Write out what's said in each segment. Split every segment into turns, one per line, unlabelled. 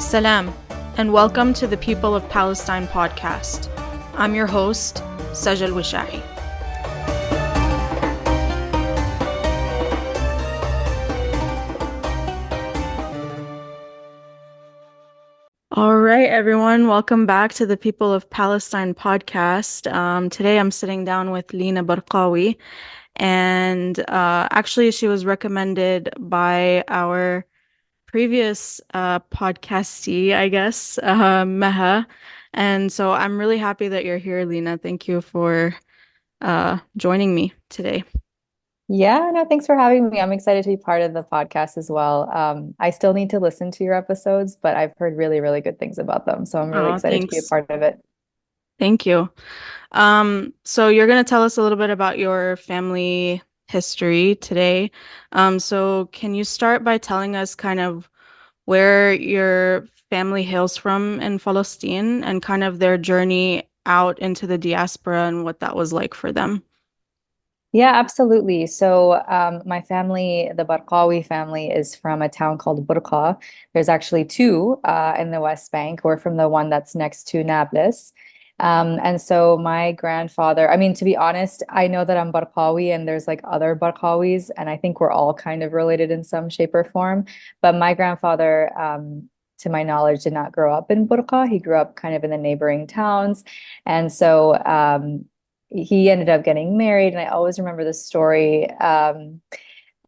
Salam, and welcome to the People of Palestine podcast. I'm your host, Saja al-Wishahi. All right, everyone, welcome back to the People of Palestine podcast. Today I'm sitting down with Lina Barkawi, and actually she was recommended by our previous podcastee, I guess, Meha. And so I'm really happy that you're here, Lina. Thank you for joining me today.
Yeah, no, thanks for having me. I'm excited to be part of the podcast as well. I still need to listen to your episodes, but I've heard really, really good things about them. So I'm really
Oh,
excited to be a
thanks.
part of it.
Thank you. So you're going to tell us a little bit about your family history today. So can you start by telling us kind of where your family hails from in Palestine and kind of their journey out into the diaspora and what that was like for them?
Yeah, absolutely. So my family, the Barkawi family, is from a town called Burqa. There's actually two in the West Bank. We're from the one that's next to Nablus. And so my grandfather, I mean, to be honest, I know that I'm Barkawi and there's like other Barkawis, and I think we're all kind of related in some shape or form. But my grandfather, to my knowledge, did not grow up in Burqa. He grew up kind of in the neighboring towns. And so he ended up getting married, and I always remember this story.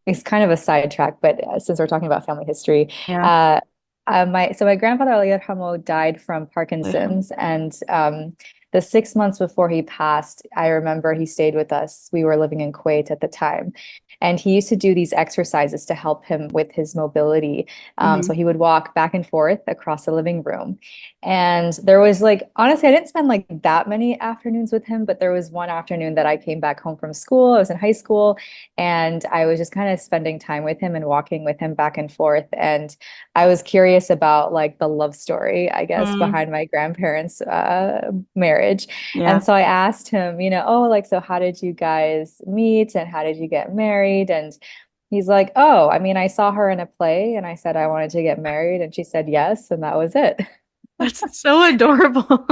It's kind of a sidetrack, but since we're talking about family history,
Yeah.
uh, my grandfather Ali Yarhamo died from Parkinson's, and the 6 months before he passed, I remember he stayed with us. We were living in Kuwait at the time, and he used to do these exercises to help him with his mobility. So
Hmm.
he would walk back and forth across the living room, and there was like, honestly, I didn't spend like that many afternoons with him, but there was one afternoon that I came back home from school. I was in high school, and I was just kind of spending time with him and walking with him back and forth. And I was curious about like the love story, I guess,
Mm,
behind my grandparents' marriage.
yeah.
And so I asked him, oh, like, so how did you guys meet and how did you get married? And he's like, oh, I mean, I saw her in a play and I said I wanted to get married, and she said yes, and that was it.
That's so adorable.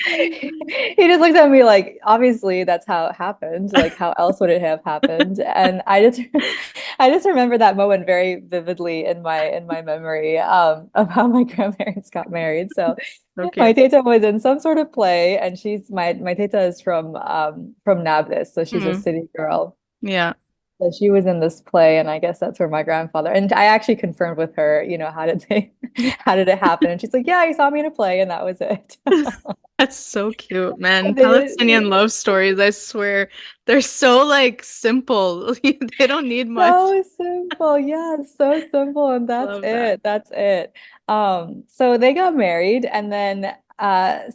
He just looked at me like, obviously that's how it happened. Like, how else would it have happened? And I just remember that moment very vividly in my memory of how my grandparents got married. So
So
my
cute.
teta was in some sort of play, and she's my teta is from Nablus, so she's a
Mm,
city girl.
yeah.
So she was in this play, and I guess that's where my grandfather, and I actually confirmed with her, how did they, how did it happen? And she's like, yeah, he saw me in a play, and that was it.
That's so cute, man.
They did,
Palestinian love stories, I swear, they're so like simple. They don't need much.
so simple. Yeah, so simple. And that's
Love that.
it. That's it. So they got married, and then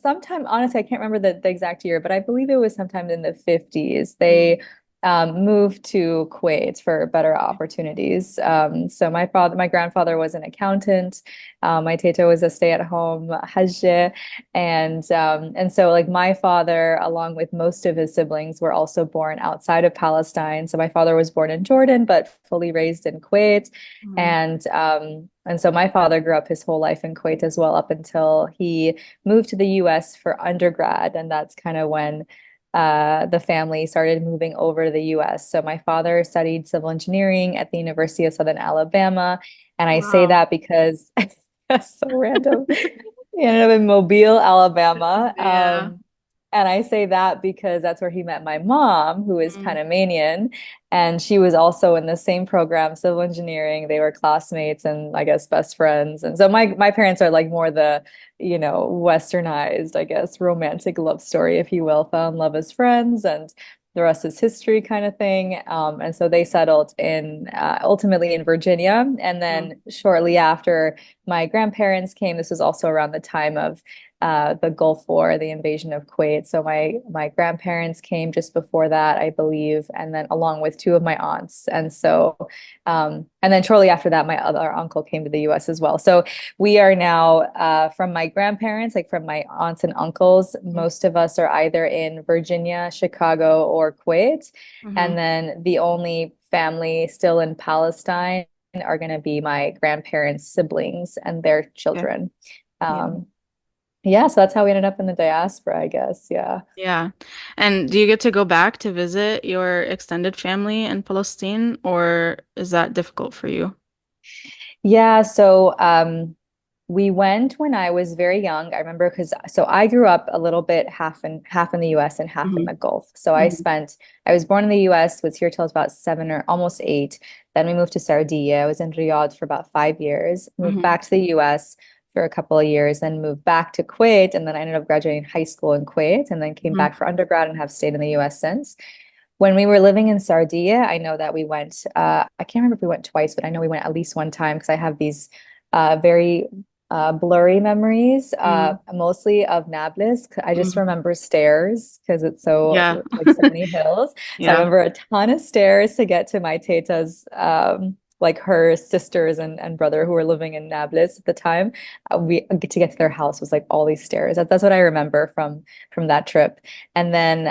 sometime, honestly, I can't remember the exact year, but I believe it was sometime in the 50s.
Mm,
They moved to Kuwait for better opportunities. So my grandfather was an accountant. My tata was a stay-at-home hajj, and so like my father, along with most of his siblings, were also born outside of Palestine. So my father was born in Jordan, but fully raised in Kuwait.
mm,
And so my father grew up his whole life in Kuwait as well, up until he moved to the US for undergrad. And that's kind of when the family started moving over to the US. So my father studied civil engineering at the University of Southern Alabama. And I say
wow.
that because that's so random. He ended up in Mobile, Alabama.
Yeah.
And I say that because that's where he met my mom, who is
Mm,
Panamanian. And she was also in the same program, civil engineering. They were classmates and I guess best friends. And so my parents are like more the, westernized, I guess, romantic love story, if you will, fell in love as friends and the rest is history kind of thing. And so they settled in ultimately in Virginia. And
mm,
then shortly after my grandparents came, this was also around the time of the Gulf War, the invasion of Kuwait. So my grandparents came just before that, I believe, and then along with two of my aunts. And then shortly after that, my other uncle came to the U.S. as well. So we are now from my grandparents, like from my aunts and uncles.
mm,
Most of us are either in Virginia, Chicago, or Kuwait,
mhm.
and then the only family still in Palestine are going to be my grandparents' siblings and their
Okay.
children.
Yeah.
Um, yeah, so that's how we ended up in the diaspora, I guess. Yeah.
Yeah. And do you get to go back to visit your extended family in Palestine, or is that difficult for you?
Yeah, so we went when I was very young. I remember because so I grew up a little bit half in the US and half in
Hmm.
the Gulf. So
Hmm.
I was born in the US, was here till I was about 7 or almost 8. Then we moved to Saudi. I was in Riyadh for about 5 years, moved
Hmm.
back to the US for a couple of years, then moved back to Kuwait, and then I ended up graduating high school in Kuwait, and then came
Hmm.
back for undergrad and have stayed in the US since. When we were living in Sardia, I know that we went, I can't remember if we went twice, but I know we went at least one time because I have these very blurry memories,
Mm.
mostly of Nablus. I just
Mm.
remember stairs because it's so
Yeah.
like so many hills. So I
Yeah.
remember a ton of stairs to get to my teta's, like her sisters and brother who were living in Nablus at the time. We to get to their house was like all these stairs. That's what I remember from that trip. And then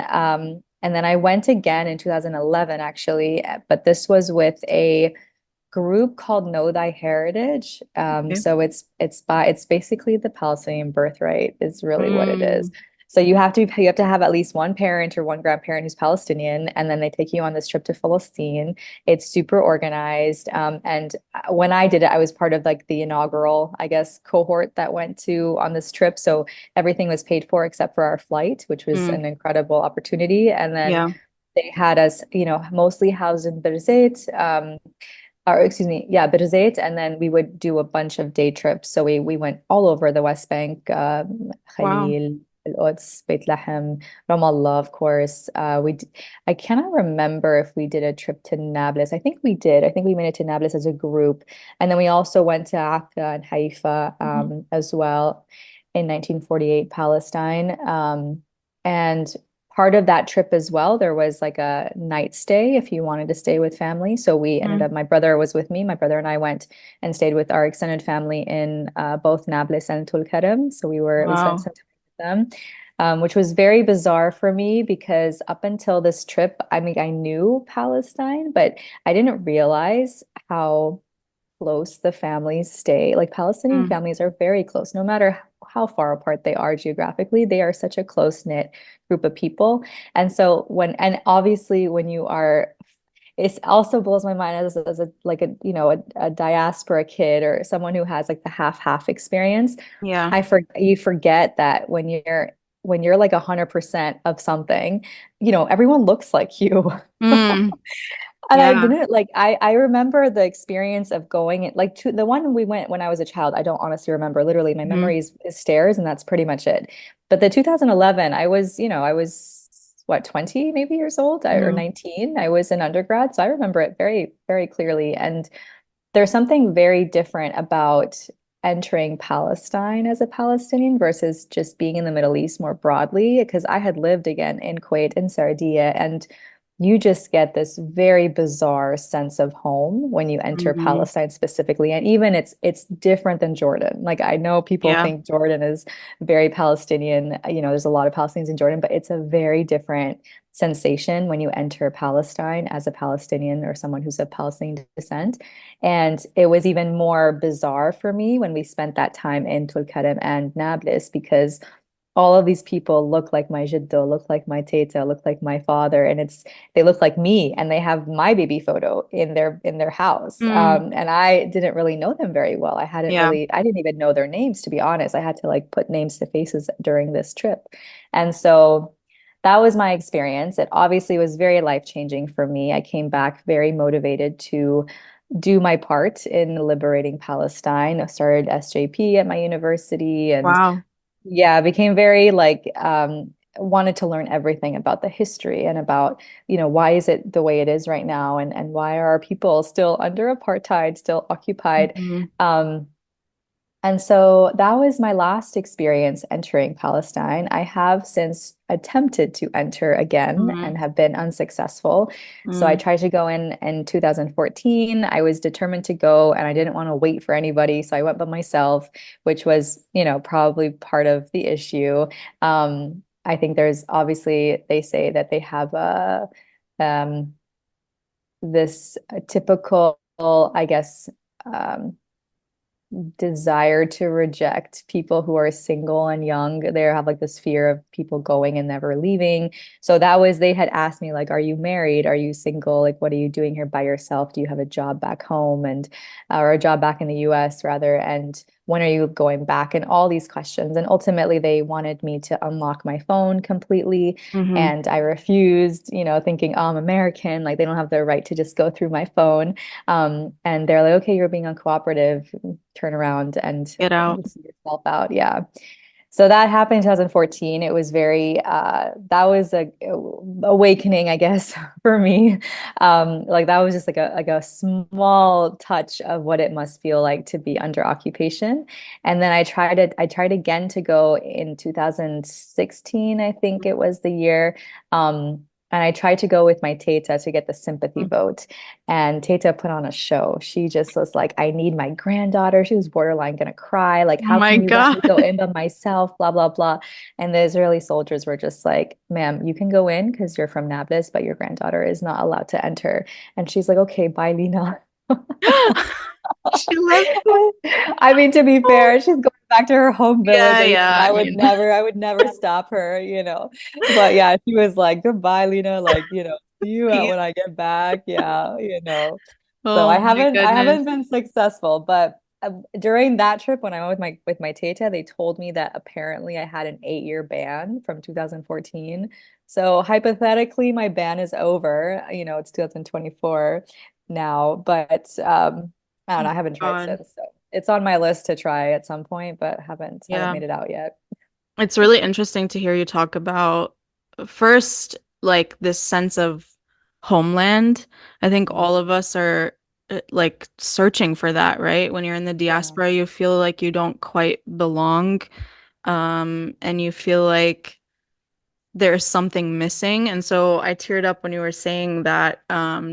I went again in 2011, actually, but this was with a group called Know Thy Heritage.
Okay.
So it's basically the Palestinian birthright is really what it is.
Mm.
So you have to have at least one parent or one grandparent who's Palestinian, and then they take you on this trip to Palestine. It's super organized. And when I did it, I was part of like the inaugural, I guess, cohort that went to on this trip. So everything was paid for except for our flight, which was
Mm.
an incredible opportunity. And then
Yeah.
they had us, mostly housed in Birzeit, or excuse me, yeah, Birzeit, and then we would do a bunch of day trips. So we went all over the West Bank,
Wow.
Khalil, Al-Quds, Beit Lahem, Ramallah, of course. I cannot remember if we did a trip to Nablus. I think we did. I think we made it to Nablus as a group, and then we also went to Akka and Haifa
Mhm.
as well in 1948, Palestine. And part of that trip as well, there was like a night stay if you wanted to stay with family. So we ended
Mm.
up, my brother was with me. My brother and I went and stayed with our extended family in both Nablus and Tulkarem. So we spent
Wow.
some time with them, which was very bizarre for me because up until this trip, I mean, I knew Palestine, but I didn't realize how close the families stay. Like Palestinian
Mm.
families are very close, no matter how far apart they are geographically, they are such a close-knit group of people. And obviously when you are, it also blows my mind as a like a diaspora kid or someone who has like the half experience.
Yeah.
You forget that when you're like 100% of something, everyone looks like you.
Mm.
And I
Yeah.
didn't like I remember the experience of going like to the one we went when I was a child. I don't honestly remember. Literally, my
Hmm.
memory is stairs, and that's pretty much it. But the 2011, I was what, 20 maybe years old or
Hmm.
19. I was an undergrad, so I remember it very, very clearly. And there's something very different about entering Palestine as a Palestinian versus just being in the Middle East more broadly, because I had lived again in Kuwait and Sardinia, and you just get this very bizarre sense of home when you enter
Hmm.
Palestine specifically. And even it's different than Jordan. Like I know people
Yeah.
think Jordan is very Palestinian, there's a lot of Palestinians in Jordan, but it's a very different sensation when you enter Palestine as a Palestinian or someone who's of Palestinian descent. And it was even more bizarre for me when we spent that time in Tulkarem and Nablus because all of these people look like my jiddo, look like my teta, look like my father, and they look like me, and they have my baby photo in their house.
Mm.
And I didn't really know them very well.
Yeah.
I didn't even know their names, to be honest. I had to like put names to faces during this trip, and so that was my experience. It obviously was very life-changing for me. I came back very motivated to do my part in liberating Palestine. I started SJP at my university and
Wow.
yeah, became very like wanted to learn everything about the history and about, why is it the way it is right now and why are our people still under apartheid, still occupied.
Hmm.
Um, and so that was my last experience entering Palestine. I have since attempted to enter again and
Hmm.
have been unsuccessful. So I
Mm.
tried to go in 2014. I was determined to go and I didn't want to wait for anybody. So I went by myself, which was, probably part of the issue. I think there's obviously, they say that they have a, this typical I guess, um, desire to reject people who are single and young. They have like this fear of people going and never leaving. So that was, they had asked me, like, are you married? Are you single? Like, what are you doing here by yourself? Do you have a job back home and, or a job back in the US rather? And when are you going back? And all these questions. And ultimately, they wanted me to unlock my phone completely.
Hmm.
And I refused, thinking, oh, I'm American. Like, they don't have the right to just go through my phone. And they're like, okay, you're being uncooperative, turn around and
Get out.
see yourself out. Yeah. So that happened in 2014. It was very, that was a awakening, I guess, for me. Like that was just like a small touch of what it must feel like to be under occupation. And then I tried again to go in 2016, I think it was the year. And I tried to go with my teta to get the sympathy vote. And Tata put on a show. She just was like, I need my granddaughter. She was borderline gonna cry. Like,
Oh
how
my
can you let
God.
me go in by myself? Blah, blah, blah. And the Israeli soldiers were just like, ma'am, you can go in because you're from Nablus, but your granddaughter is not allowed to enter. And she's like, okay, bye, Lina.
She left you.
I mean, to be fair, she's going back to her home village.
Yeah,
And,
yeah. I mean,
I would never stop her. But yeah, she was like, goodbye, Lena. Like, see you out
peace.
when I get back. Yeah. So
Oh my
I
goodness.
haven't been successful, but during that trip when I went with my teta, they told me that apparently I had an 8-year ban from 2014. So hypothetically, my ban is over. It's 2024 now, but I don't know, I haven't tried
God.
since. So it's on my list to try at some point, but haven't
Yeah.
made it out yet.
It's really interesting to hear you talk about first, like this sense of homeland. I think
Mm.
all of us are like searching for that, right? When you're in the
Yeah.
diaspora, you feel like you don't quite belong, and you feel like there's something missing. And so I teared up when you were saying that,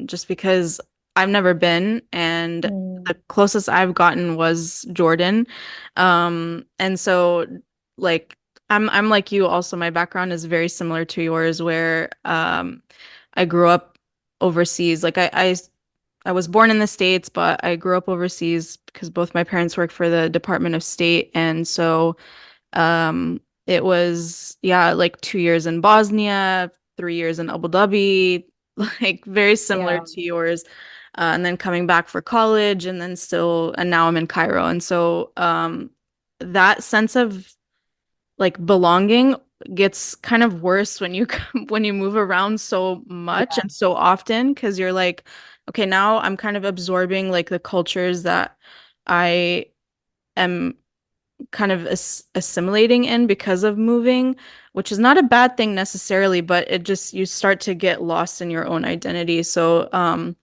just because I've never been, and
Mm.
the closest I've gotten was Jordan. And so like I'm like you also. My background is very similar to yours, where I grew up overseas. Like I was born in the States, but I grew up overseas because both my parents worked for the Department of State. And so it was, yeah, like 2 years in Bosnia, 3 years in Abu Dhabi, like very similar
Yeah.
to yours. And then coming back for college, and then still, and now I'm in Cairo. And so that sense of like belonging gets kind of worse when you when you move around so much
Yeah.
and so often, because you're like, okay, now I'm kind of absorbing like the cultures that I am kind of assimilating in because of moving, which is not a bad thing necessarily, but it just, you start to get lost in your own identity. So,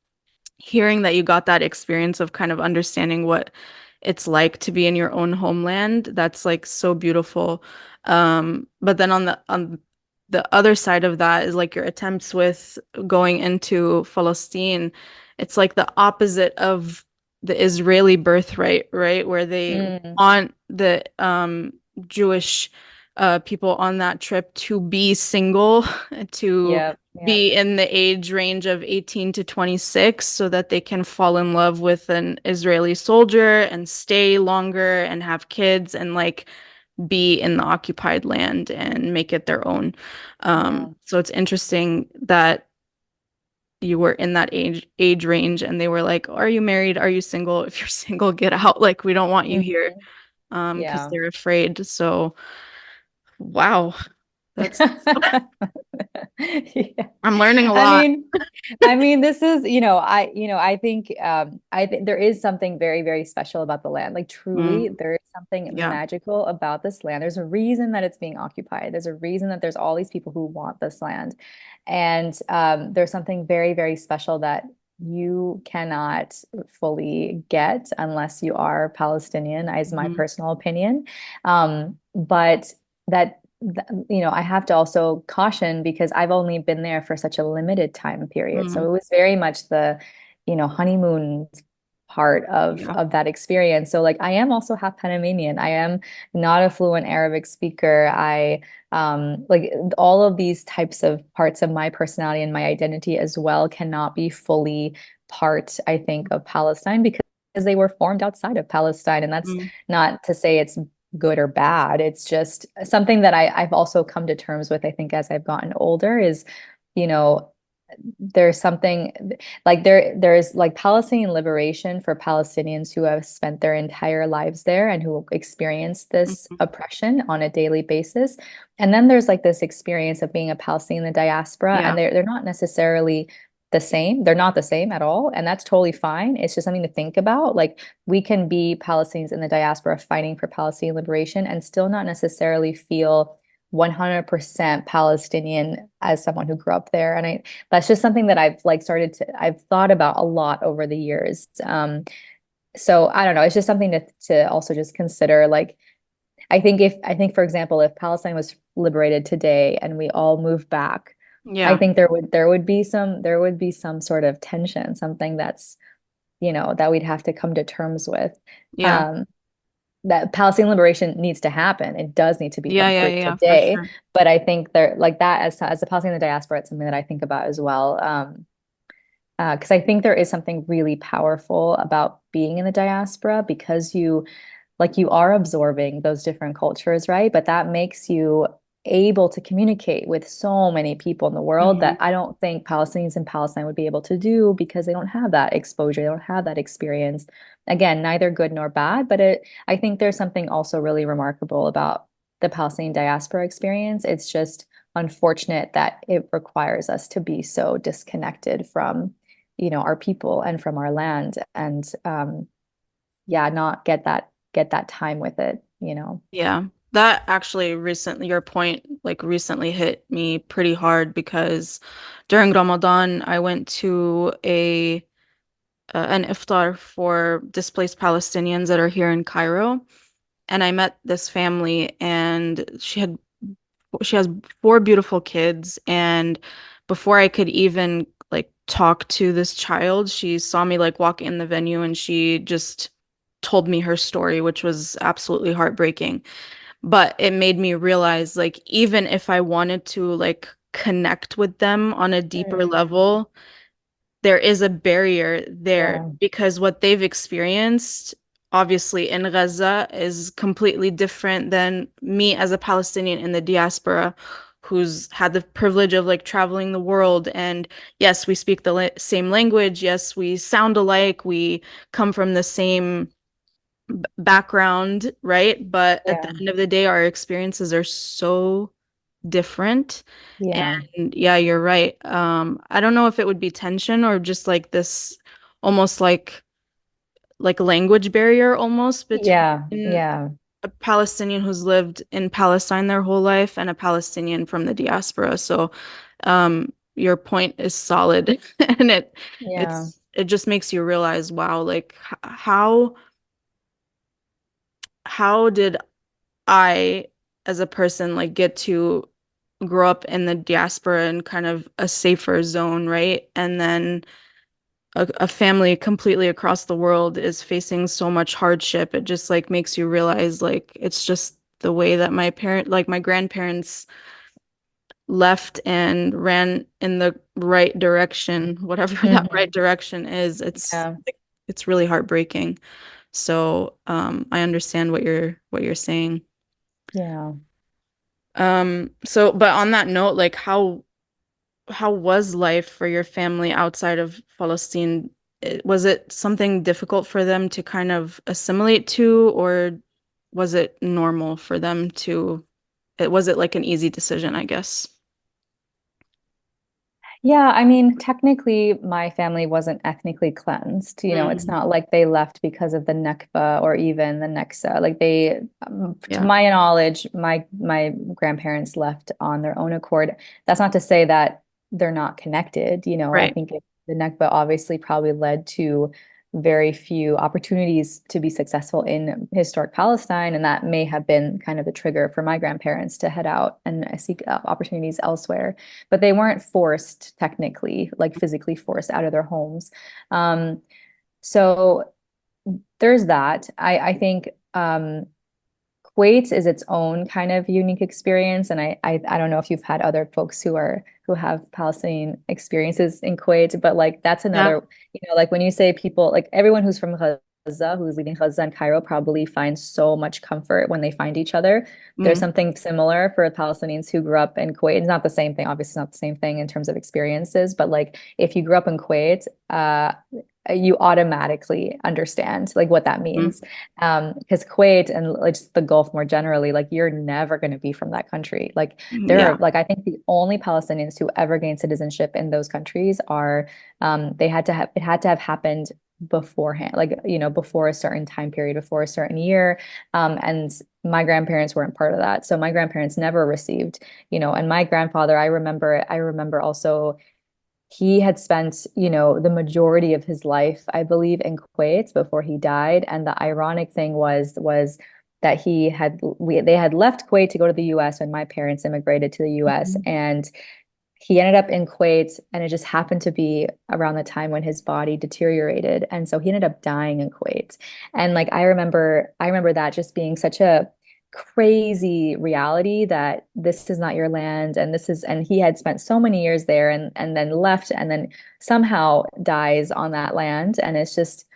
hearing that you got that experience of kind of understanding what it's like to be in your own homeland, that's like so beautiful. But then on the other side of that is like your attempts with going into Palestine. It's like the opposite of the Israeli birthright, right? Where they
Mm.
want the Jewish people on that trip to be single, to
Yeah. Yeah.
be in the age range of 18 to 26, so that they can fall in love with an Israeli soldier and stay longer and have kids and like be in the occupied land and make it their own.
Yeah.
So it's interesting that you were in that age range, and they were like, "Are you married? Are you single? If you're single, get out. Like, we don't want you here."
Mhm.
Because
Yeah.
they're afraid. So, wow, that's
Yeah.
I'm learning a
I
lot.
mean, I mean, this is, I think there is something very, very special about the land. Like truly,
Mm,
there is something
yeah.
magical about this land. There's a reason that it's being occupied. There's a reason that there's all these people who want this land. And there's something very, very special that you cannot fully get unless you are Palestinian, is my
Hmm.
personal opinion. But that I have to also caution because I've only been there for such a limited time period.
Mm,
So it was very much the, honeymoon part
yeah.
of that experience. So like I am also half Panamanian. I am not a fluent Arabic speaker. I like all of these types of parts of my personality and my identity as well cannot be fully part, I think, of Palestine because they were formed outside of Palestine. And that's
Mm-hmm.
not to say it's good or bad. It's just something that I've also come to terms with, I think, as I've gotten older is, you know, there's something like there's like Palestinian liberation for Palestinians who have spent their entire lives there and who experience this
Mm-hmm.
oppression on a daily basis. And then there's like this experience of being a Palestinian in the diaspora,
Yeah.
and they're not necessarily the same. They're not the same at all, and that's totally fine. It's just something to think about. Like we can be Palestinians in the diaspora fighting for Palestinian liberation and still not necessarily feel 100% Palestinian as someone who grew up there. And that's just something that I've thought about a lot over the years. So I don't know, it's just something to also just consider. Like, I think, for example, if Palestine was liberated today and we all moved back, I
Yeah.
think there would be some sort of tension, something that's, that we'd have to come to terms with.
Yeah.
Um, that Palestinian liberation needs to happen. It does need to be
Yeah.
come
Yeah.
through
Yeah. For
today.
sure.
But I think there like that as a Palestinian in the diaspora, it's something that I think about as well. Because I think there is something really powerful about being in the diaspora because you are absorbing those different cultures, right? But that makes you able to communicate with so many people in the world
Hmm.
that I don't think Palestinians in Palestine would be able to do because they don't have that exposure, they don't have that experience. Again, neither good nor bad, but I think there's something also really remarkable about the Palestinian diaspora experience. It's just unfortunate that it requires us to be so disconnected from, our people and from our land and yeah, not get that time with it.
Yeah. That actually recently, your point, like recently hit me pretty hard because during Ramadan, I went to a an iftar for displaced Palestinians that are here in Cairo, and I met this family, and she has four beautiful kids, and before I could even like talk to this child, she saw me like walk in the venue, and she just told me her story, which was absolutely heartbreaking. But it made me realize, like, even if I wanted to like connect with them on a deeper
Mm.
level, there is a barrier there
Yeah.
because what they've experienced, obviously, in Gaza is completely different than me as a Palestinian in the diaspora who's had the privilege of like traveling the world. And yes, we speak the same language. Yes, we sound alike. We come from the same background, right? But at the
Yeah.
end of the day, our experiences are so different.
Yeah.
And yeah, you're right. I don't know if it would be tension or just like this almost like language barrier almost
Yeah.
between
Yeah.
a Palestinian who's lived in Palestine their whole life and a Palestinian from the diaspora. So, your point is solid, and
Yeah.
it just makes you realize, wow, like how did I, as a person, like get to grow up in the diaspora in kind of a safer zone, right? And then a family completely across the world is facing so much hardship. It just like makes you realize like it's just the way that my grandparents left and ran in the right direction, whatever that right
Hmm.
direction is.
Yeah.
It's really heartbreaking. So, I understand what you're saying.
Yeah.
So, but on that note, like how was life for your family outside of Palestine? Was it something difficult for them to kind of assimilate to, or was it normal for them to, was it like an easy decision, I guess?
Yeah, I mean, technically, my family wasn't ethnically cleansed. It's
Mm,
not like they left because of the Nakba or even the Naksa. Like to
yeah,
my knowledge, my grandparents left on their own accord. That's not to say that they're not connected. I
right.
think the Nakba obviously probably led to very few opportunities to be successful in historic Palestine, and that may have been kind of the trigger for my grandparents to head out and seek opportunities elsewhere, but they weren't forced technically, like physically forced out of their homes. So there's that. I think Kuwait is its own kind of unique experience, and I don't know if you've had other folks who have Palestinian experiences in Kuwait, but like that's
Yeah.
another, like when you say people, like everyone who's from Gaza, who's leaving Gaza and Cairo, probably finds so much comfort when they find each other. There's
Mm,
something similar for Palestinians who grew up in Kuwait. It's not the same thing, obviously, it's not the same thing in terms of experiences, but like if you grew up in Kuwait, you automatically understand like what that
mm,
means. Because Kuwait and like just the Gulf more generally, like you're never going to be from that country. Like there
yeah.
are, like I think the only Palestinians who ever gained citizenship in those countries are, they had to have it had to have happened beforehand, like before a certain time period, before a certain year. And my grandparents weren't part of that, so my grandparents never received, and my grandfather, I remember also he had spent, the majority of his life, I believe, in Kuwait before he died. And the ironic thing was that they had left Kuwait to go to the US when my parents immigrated to the US.
Mhm.
And he ended up in Kuwait, and it just happened to be around the time when his body deteriorated. And so he ended up dying in Kuwait. And like I remember that just being such a crazy reality that this is not your land, and he had spent so many years there, and then left, and then somehow dies on that land. And it's just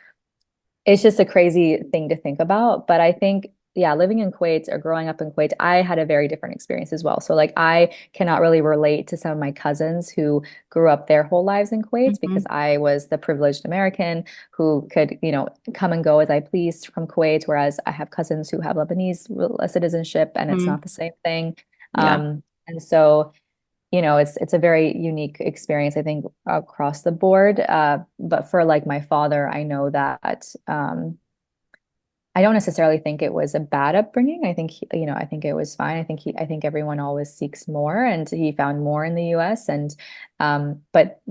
a crazy thing to think about. But I think, yeah, living in Kuwait or growing up in Kuwait, I had a very different experience as well. So like I cannot really relate to some of my cousins who grew up their whole lives in Kuwait, because
Mhm.
I was the privileged American who could, come and go as I pleased from Kuwait, whereas I have cousins who have Lebanese citizenship, and it's
Mhm.
not the same thing.
Yeah.
And so it's a very unique experience, I think, across the board. But for like my father, I know that I don't necessarily think it was a bad upbringing. I think I think it was fine. I think everyone always seeks more, and he found more in the US. And but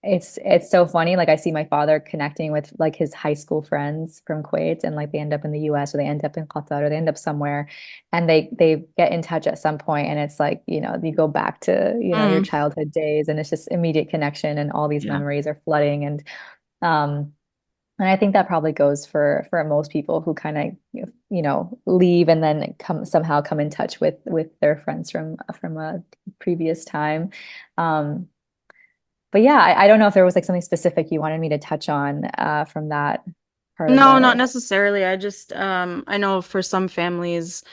it's so funny. Like I see my father connecting with like his high school friends from Kuwait, and like they end up in the US, or they end up in Qatar, or they end up somewhere, and they get in touch at some point, and it's like, you go back to, your
Mm,
childhood days, and it's just immediate connection, and all these
yeah.
memories are flooding. Um and I think that probably goes for most people who kind of, leave and then come in touch with their friends from a previous time. Um, but yeah, I don't know if there was like something specific you wanted me to touch on from that part of
No, not
the.
necessarily. I just I know for some families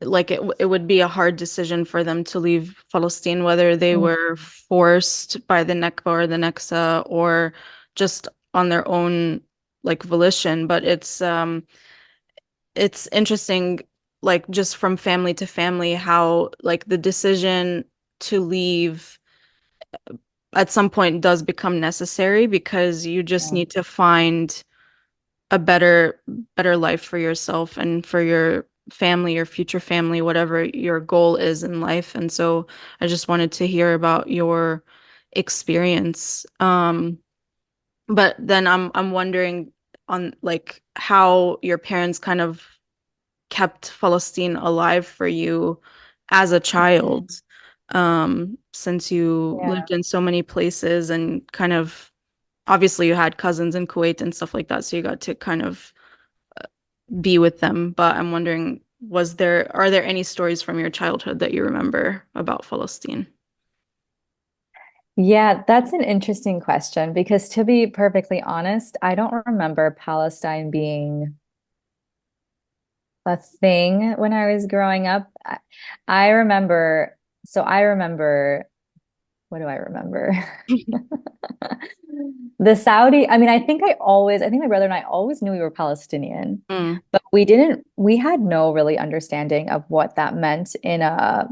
like it would be a hard decision for them to leave Palestine, whether they
Mm,
were forced by the Nakba or the Naksa or just on their own like volition. But it's interesting, like just from family to family, how like the decision to leave at some point does become necessary because you just
yeah.
need to find a better life for yourself and for your family, your future family, whatever your goal is in life. And so I just wanted to hear about your experience. But then I'm wondering on like how your parents kind of kept Palestine alive for you as a child,
Mhm.
since you
Yeah.
lived in so many places and kind of obviously you had cousins in Kuwait and stuff like that, so you got to kind of be with them. But I'm wondering, are there any stories from your childhood that you remember about Palestine?
Yeah, that's an interesting question, because to be perfectly honest, I don't remember Palestine being a thing when I was growing up. I remember, I remember, what do I remember? The Saudi, I mean, I think my brother and I always knew we were Palestinian,
Mm,
but we had no really understanding of what that meant in a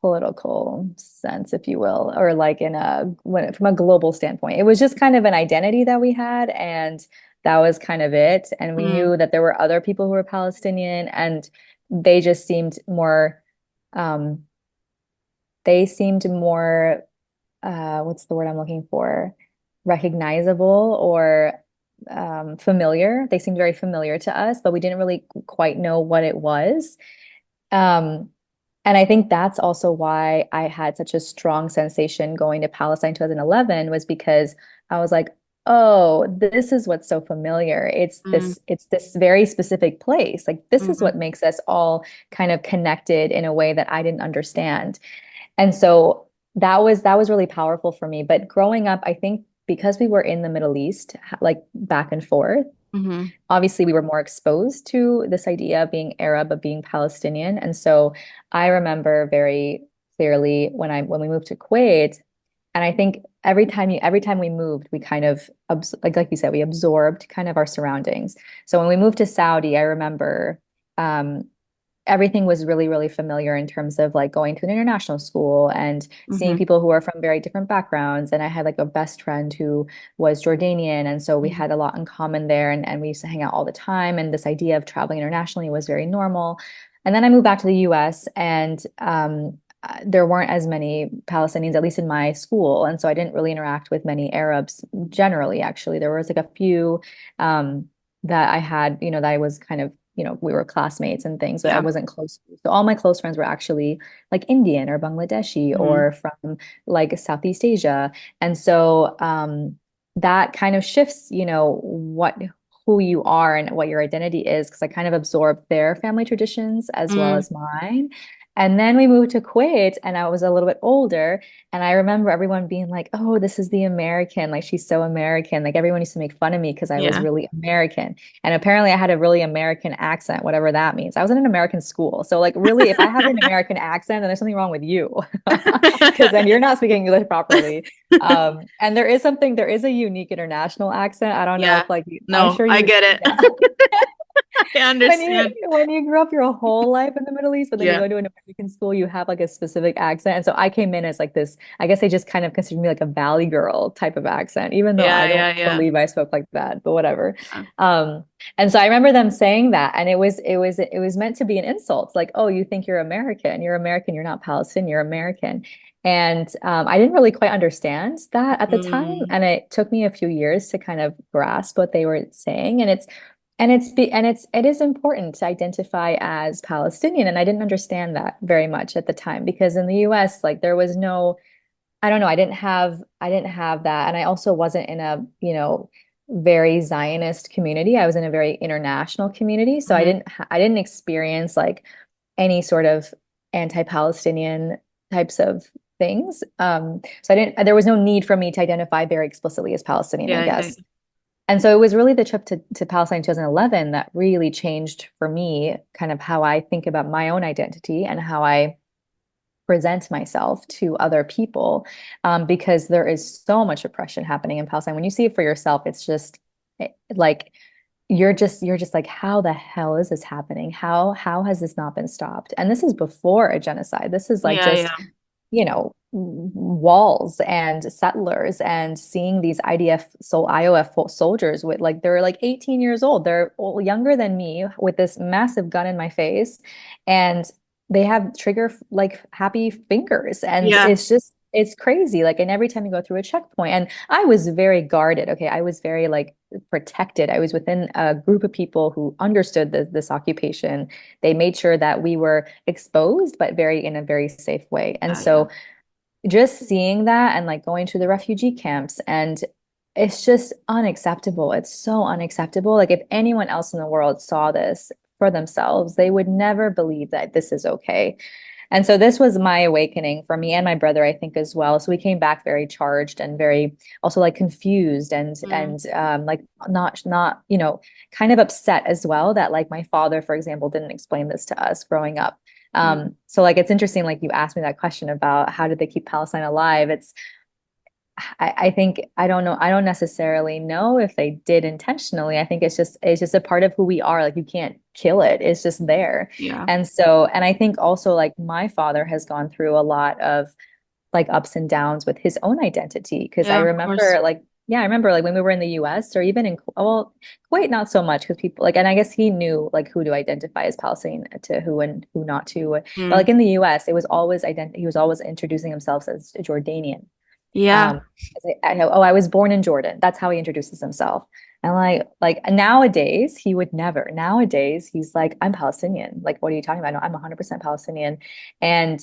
political sense, if you will, or like from a global standpoint. It was just kind of an identity that we had, and that was kind of it. And we
mm,
knew that there were other people who were Palestinian, and they just seemed more, um, what's the word I'm looking for? Recognizable, or familiar. They seemed very familiar to us, but we didn't really quite know what it was. Um, and I think that's also why I had such a strong sensation going to Palestine 2011, was because I was like, oh, this is what's so familiar.
Mm,
It's this very specific place. Like this is
mm,
what makes us all kind of connected in a way that I didn't understand. And so that was really powerful for me. But growing up, I think because we were in the Middle East, like back and forth,
mm,
obviously we were more exposed to this idea of being Arab, of being Palestinian. And so I remember very clearly when we moved to Kuwait, and I think every time we moved, we kind of like you said, we absorbed kind of our surroundings. So when we moved to Saudi, I remember um, everything was really, really familiar in terms of like going to an international school and seeing
mm,
people who are from very different backgrounds. And I had like a best friend who was Jordanian. And so we
mm,
had a lot in common there and we used to hang out all the time. And this idea of traveling internationally was very normal. And then I moved back to the US and there weren't as many Palestinians, at least in my school. And so I didn't really interact with many Arabs generally, actually. There was like a few that I had, that I was kind of, we were classmates and things, but I
yeah.
wasn't close to. So all my close friends were actually like Indian or Bangladeshi
Mm,
or from like Southeast Asia. And so that kind of shifts, who you are and what your identity is, because I kind of absorbed their family traditions as well
mm,
as mine. And then we moved to Kuwait and I was a little bit older. And I remember everyone being like, oh, this is the American. Like, she's so American. Like, everyone used to make fun of me because I was
yeah.
really American. And apparently I had a really American accent, whatever that means. I was in an American school. So, like, really, if I have an American accent, then there's something wrong with you because then you're not speaking English properly. And there is a unique international accent. I don't know
Yeah.
if, like, I'm
No,
sure
I
you,
get
yeah.
it. I
when you
understand.
when you grew up your whole life in the Middle East, but then you
Yeah.
go to an American school, you have like a specific accent. And so I came in as like this, I guess they just kind of considered me like a Valley girl type of accent, even though
Yeah,
I
yeah,
don't
yeah.
believe I spoke like that, but whatever.
Yeah.
Um, and so I remember them saying that, and it was meant to be an insult, like, oh, you think you're American, you're not Palestinian, you're American. And I didn't really quite understand that at the time,
Mm,
and it took me a few years to kind of grasp what they were saying. And it is important to identify as Palestinian. And I didn't understand that very much at the time because in the US, like there was no, I don't know, I didn't have that. And I also wasn't in a, very Zionist community. I was in a very international community. So I
mhm.
didn't I didn't experience like any sort of anti-Palestinian types of things. So there was no need for me to identify very explicitly as Palestinian, I
Yeah, yeah,
guess. And so it was really the trip to Palestine in 2011 that really changed for me kind of how I think about my own identity and how I present myself to other people, because there is so much oppression happening in Palestine. When you see it for yourself, it's just like you're just like, how the hell is this happening? How has this not been stopped? And this is before a genocide. This is like
yeah,
just
yeah,
walls and settlers and seeing these IOF soldiers with like they're like 18 years old. They're younger than me with this massive gun in my face and they have trigger like happy fingers and
yeah,
it's crazy. Like, and every time you go through a checkpoint, and I was very guarded. Okay. I was very like protected. I was within a group of people who understood this occupation. They made sure that we were exposed, but in a very safe way. And
yeah, yeah,
so just seeing that and like going to the refugee camps and it's just unacceptable. It's so unacceptable. Like if anyone else in the world saw this for themselves, they would never believe that this is okay. And so this was my awakening for me and my brother, I think, as well. So we came back very charged and very also like confused and
mm,
and like not kind of upset as well that like my father, for example, didn't explain this to us growing up.
mm,
So like it's interesting, like you asked me that question about how did they keep Palestine alive? I think I don't know. I don't necessarily know if they did intentionally. I think it's just a part of who we are. Like you can't kill it. It's just there.
yeah,
And I think also like my father has gone through a lot of like ups and downs with his own identity. Because I
yeah, of course.
remember like, yeah, I remember like when we were in the US or even in, well, Kuwait, not so much because people like, and I guess he knew like who to identify as Palestinian to who and who not to. But
Mm,
like in the US, it was always he was always introducing himself as a Jordanian.
yeah,
Um, oh, I was born in Jordan. That's how he introduces himself. And like nowadays, he would never. Nowadays, he's like, I'm Palestinian. Like, what are you talking about? No, I'm 100% Palestinian. And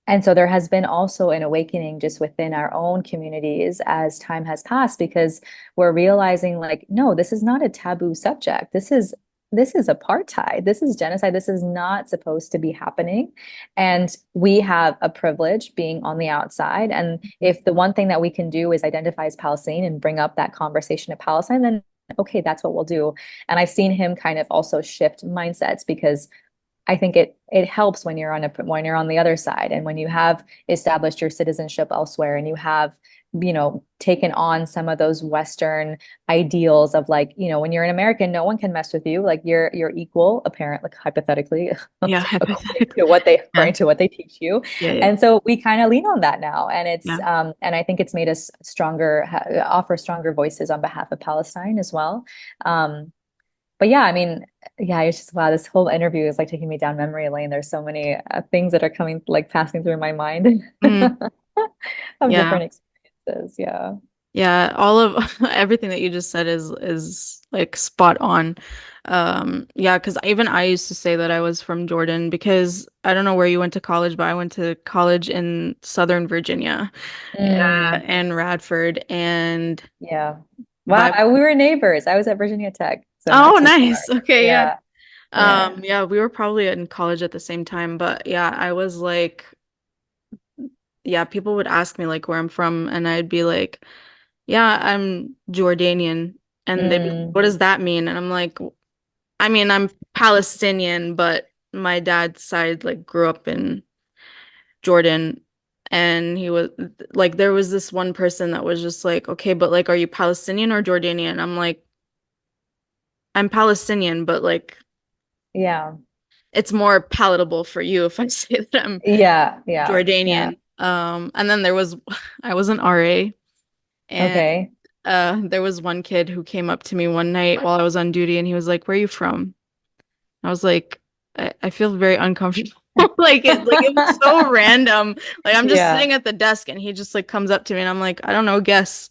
And so there has been also an awakening just within our own communities as time has passed, because we're realizing like, no, this is not a taboo subject. This is apartheid. This is genocide. This is not supposed to be happening. And we have a privilege being on the outside. And if the one thing that we can do is identify as Palestinian and bring up that conversation of Palestine, then okay, that's what we'll do. And I've seen him kind of also shift mindsets, because I think it helps when you're when you're on the other side, and when you have established your citizenship elsewhere, and you have, taken on some of those Western ideals of like, when you're an American, no one can mess with you. Like you're equal, apparently, hypothetically,
Yeah, hypothetically. Yeah,
according to what they teach you.
yeah, yeah,
And so we kind of lean on that now. And
yeah.
and I think it's made us stronger, offer stronger voices on behalf of Palestine as well. But yeah, I mean, yeah, it's just wow, this whole interview is like taking me down memory lane. There's so many things that are coming, like passing through my mind
Mm,
of
yeah.
different experiences. Yeah.
Yeah, all of everything that you just said is like spot on. Yeah, because even I used to say that I was from Jordan because I don't know where you went to college, but I went to college in Southern Virginia,
Mm,
and Radford, and
yeah. Wow,
by
we were neighbors. I was at Virginia Tech, so not
oh,
too far.
nice. Okay, yeah.
Yeah. Yeah.
Yeah, we were probably in college at the same time, but yeah, I was like, yeah, people would ask me like where I'm from, and I'd be like, yeah, I'm Jordanian. And they'd be like,
Mm,
what does that mean? And I'm like, I mean, I'm Palestinian, but my dad's side like grew up in Jordan. And he was like, there was this one person that was just like, okay, but like, are you Palestinian or Jordanian? I'm like, I'm Palestinian, but like,
yeah.
it's more palatable for you if I say that I'm
Yeah. Yeah. Yeah.
Jordanian. And then there was, I was an RA, and
Okay.
there was one kid who came up to me one night while I was on duty, and he was like, "Where are you from?" I was like, I feel very uncomfortable. Like it was so random. Like I'm just
Yeah.
sitting at the desk, and he just like comes up to me, and I'm like, I don't know, guess.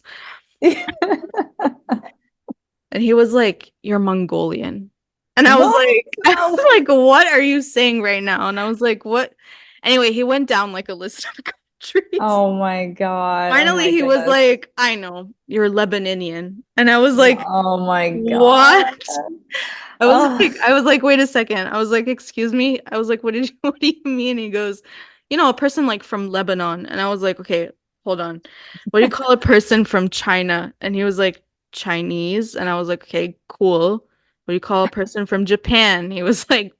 And he was like, "You're Mongolian," and I was
What?
like, I
Oh,
was like, "What are you saying right now?" And I was like, "What?" Anyway, he went down like a list of countries.
oh my God. Oh
Finally,
my
he was
goodness.
like, I know, you're Lebanonian. And I was like,
Oh my God.
what? I was
Oh,
like, I was like, wait a second. I was like, excuse me. I was like, what do you mean? He goes, a person like from Lebanon. And I was like, okay, hold on. What do you call a person from China? And he was like, Chinese. And I was like, okay, cool. What do you call a person from Japan? He was like,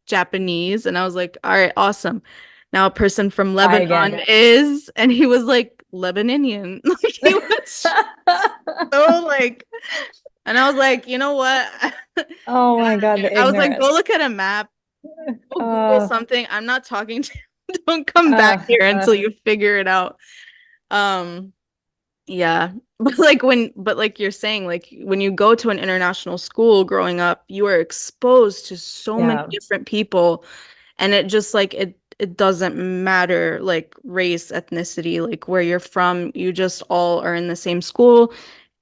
Japanese. And I was like, all right, awesome. Now a person from
try again.
Lebanon is, and he was like, Lebanonian. Like he was so like, and I was like, you know what?
Oh my God, the
I was like, go
ignorance.
look at a map, go Google
Uh,
something. I'm not talking to you. Don't come back
uh,
here
uh,
until you figure it out. Um, yeah. But like you're saying, like when you go to an international school growing up, you are exposed to so many
yeah,
different people, and it just like it doesn't matter like race, ethnicity, like where you're from, you just all are in the same school,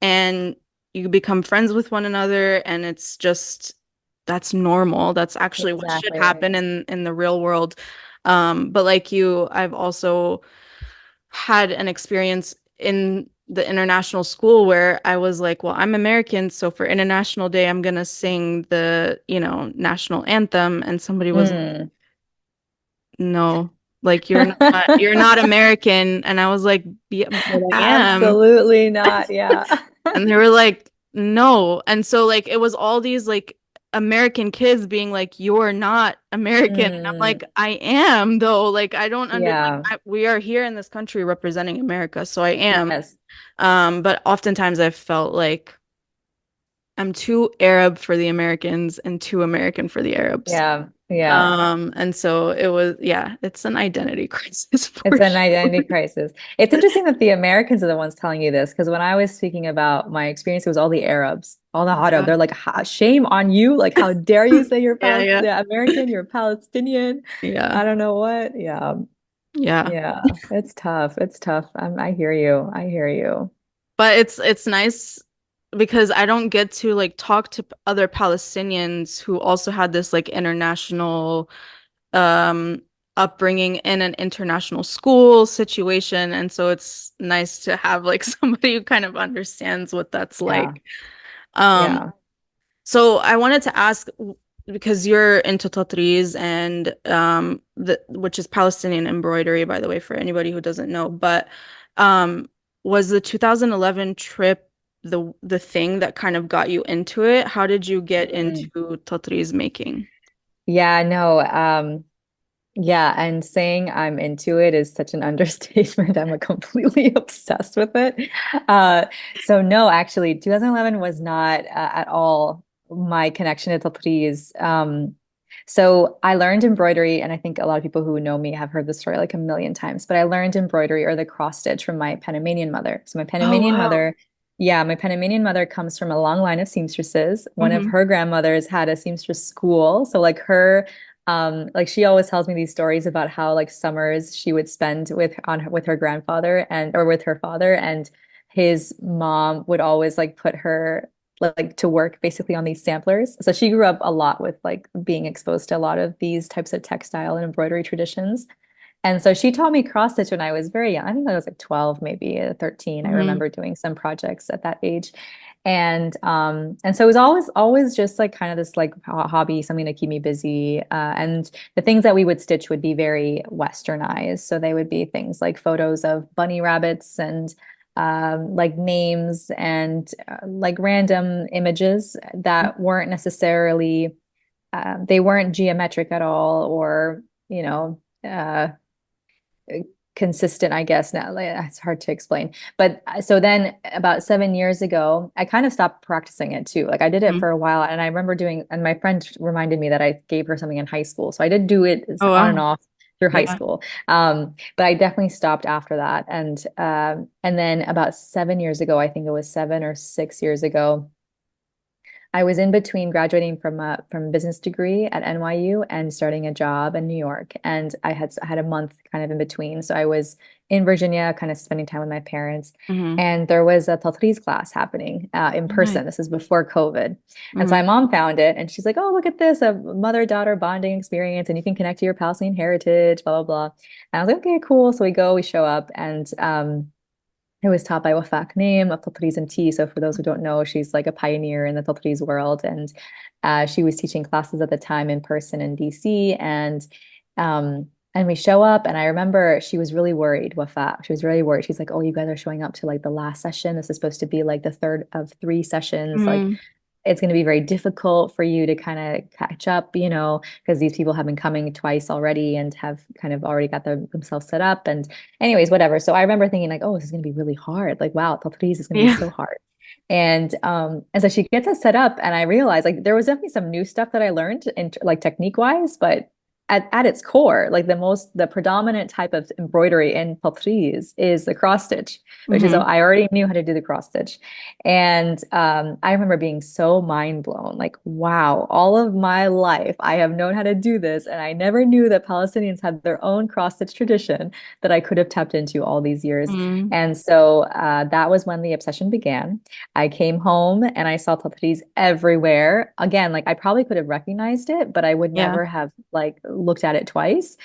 and you become friends with one another, and it's just that's normal. That's actually what should
exactly right.
happen in the real world. But like you, I've also had an experience in the international school where I was like, well, I'm American, so for International Day, I'm gonna sing the, national anthem. And somebody was like,
Mm.
no, like you're not American. And I was like, yeah, but I am.
Absolutely not. Yeah.
And they were like, no. And so like it was all these like American kids being like, you're not American. And I'm
Mm.
like, I am though. Like I don't like
Yeah.
we are here in this country representing America, so I am.
Yes.
But oftentimes I've felt like I'm too Arab for the Americans and too American for the Arabs.
Yeah. Yeah.
And so it was, yeah, it's an identity crisis
It's
for
an
sure.
identity crisis. It's interesting that the Americans are the ones telling you this, because when I was speaking about my experience, it was all the Arabs, all the Arab.
Yeah.
They're like, Shame on you! Like, how dare you say you're
Yeah, yeah.
Yeah, American? You're Palestinian.
Yeah.
I don't know what. Yeah,
Yeah.
yeah. It's tough. It's tough. I hear you. I hear you.
But it's nice because I don't get to like talk to other Palestinians who also had this like international um upbringing in an international school situation, and so it's nice to have like somebody who kind of understands what that's
Yeah.
like. Um,
Yeah.
so I wanted to ask because you're into Tatreez and which is Palestinian embroidery, by the way, for anybody who doesn't know. But um, was the 2011 trip the thing that kind of got you into it? How did you get into
Mm.
Tatreez making?
Yeah, no, yeah, and saying I'm into it is such an understatement. I'm a completely obsessed with it. Uh, so no, actually, 2011 was not at all my connection to Tatreez. So I learned embroidery, and I think a lot of people who know me have heard the story like a million times, but I learned embroidery or the cross stitch from my Panamanian mother. So my
Oh,
Panamanian
wow.
mother, yeah, my Panamanian mother comes from a long line of seamstresses. One of
Hmm.
her grandmothers had a seamstress school. So like her like she always tells me these stories about how like summers she would spend with her grandfather and or with her father, and his mom would always like put her like to work basically on these samplers. So she grew up a lot with like being exposed to a lot of these types of textile and embroidery traditions. And so she taught me cross stitch when I was very young. I think I was like 12, maybe 13. I
Hmm.
remember doing some projects at that age. And so it was always just like kind of this like hobby, something to keep me busy. And the things that we would stitch would be very westernized. So they would be things like photos of bunny rabbits and like names and like random images that weren't necessarily they weren't geometric at all or consistent, I guess. Now it's hard to explain. But so then about 7 years ago, I kind of stopped practicing it too. Like I did it
Hmm.
for a while and I remember doing, and my friend reminded me that I gave her something in high school. So I did do it
Oh,
on and
wow.
off through high
Yeah.
school. But I definitely stopped after that. And then about 7 years ago, I think it was 7 or 6 years ago, I was in between graduating from a business degree at NYU and starting a job in New York, and I had a month kind of in between. So I was in Virginia, kind of spending time with my parents,
Hmm.
and there was a Tatreez class happening in
Nice.
person. This is before COVID, and so
Hmm.
my mom found it, and she's like, "Oh, look at this, a mother-daughter bonding experience, and you can connect to your Palestinian heritage, blah blah blah." And I was like, "Okay, cool." So we go, we show up, and it was taught by Wafak Naim of Tatreez and Tea. So for those who don't know, she's like a pioneer in the Tatreez world. And she was teaching classes at the time in person in DC. And we show up, and I remember she was really worried, Wafak. She was really worried. She's like, "Oh, you guys are showing up to like the last session. This is supposed to be like the third of three sessions. Like
Hmm.
it's going to be very difficult for you to kind of catch up, because these people have been coming twice already and have kind of already got themselves set up. And anyways, whatever. So I remember thinking like, oh, this is going to be really hard. Like, wow, Tatreez is going to be
Yeah.
so hard. And so she gets us set up, and I realized like there was definitely some new stuff that I learned in like technique wise, but at its core, like the predominant type of embroidery in Tatreez is the cross stitch, which is
Hmm.
I already knew how to do the cross stitch. And I remember being so mind blown, like, wow, all of my life I have known how to do this. And I never knew that Palestinians had their own cross stitch tradition that I could have tapped into all these years.
Hmm.
And so that was when the obsession began. I came home and I saw Tatreez everywhere. Again, like I probably could have recognized it, but I would
Yeah.
never have like looked at it twice.